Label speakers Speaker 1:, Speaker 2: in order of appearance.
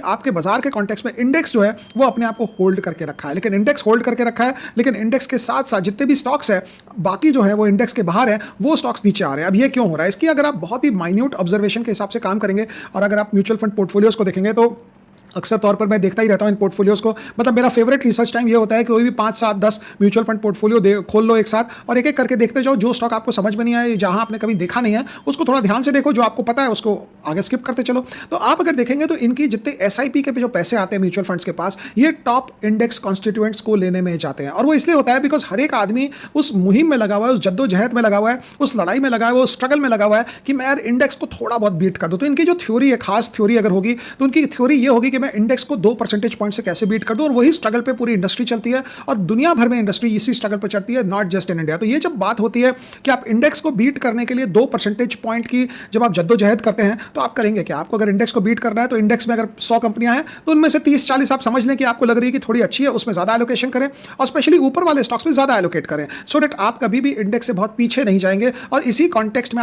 Speaker 1: आपके बाजार के कॉन्टेक्स्ट में इंडेक्स जो है वो अपने आप को होल्ड करके रखा है, लेकिन इंडेक्स होल्ड करके रखा है, लेकिन इंडेक्स के साथ साथ जितने भी स्टॉक्स है बाकी जो है वो इंडेक्स के बाहर है, वो स्टॉक्स नीचे आ रहे हैं। अब ये क्यों हो रहा है? इसकी अगर आप बहुत ही माइन्यूट ऑब्जर्वेशन के हिसाब से काम करेंगे और अगर आप म्यूचुअल फंड पोर्टफोलियोज को देखेंगे तो अक्सर तौर पर मैं देखता ही रहता हूं इन पोर्टफोलियोज को। मतलब मेरा फेवरेट रिसर्च टाइम ये होता है कि कोई भी 5, 7, 10 म्यूचुअल फंड पोर्टफोलियो खोल लो एक साथ और एक एक करके देखते जाओ। जो स्टॉक आपको समझ में नहीं आए, जहां आपने कभी देखा नहीं है, उसको थोड़ा ध्यान से देखो, जो आपको पता है उसको आगे स्किप करते चलो। तो आप अगर देखेंगे तो इनकी जितने SIP के जो पैसे आते हैं म्यूचुअल फंड्स के पास, ये टॉप इंडेक्स कॉन्स्टिट्यूएंट्स को लेने में जाते हैं। और वो इसलिए होता है बिकॉज हर एक आदमी उस मुहिम में लगा हुआ है, उस जद्दोजहद में लगा हुआ है, उस लड़ाई में लगा हुआ है, उस स्ट्रगल में लगा हुआ है कि मैं यार इंडेक्स को थोड़ा बहुत बीट कर दूं। तो इनकी जो थ्योरी है, खास थ्योरी अगर होगी तो उनकी थ्योरी ये होगी कि मैं इंडेक्स को 2 परसेंटेज पॉइंट से कैसे बीट कर दूं। और वही स्ट्रगल पे पूरी इंडस्ट्री चलती है और दुनिया भर में इंडस्ट्री इसी स्ट्रगल पे चलती है, नॉट जस्ट इन इंडिया। तो ये जब बात होती है कि आप इंडेक्स को बीट करने के लिए 2 परसेंटेज पॉइंट की जब आप जद्दोजहद करते हैं तो आप करेंगे क्या? आपको अगर इंडेक्स को बीट करना है तो इंडेक्स में अगर 100 कंपनियां हैं तो उनमें से 30-40 आप समझ लें कि आपको लग रही है कि थोड़ी अच्छी है, उसमें ज्यादा एलोकेशन करें और स्पेशली ऊपर वाले स्टॉक्स में ज्यादा एलोकेट करें, सो दैट आप कभी भी इंडेक्स से बहुत पीछे नहीं जाएंगे। और इसी कॉन्टेक्स्ट में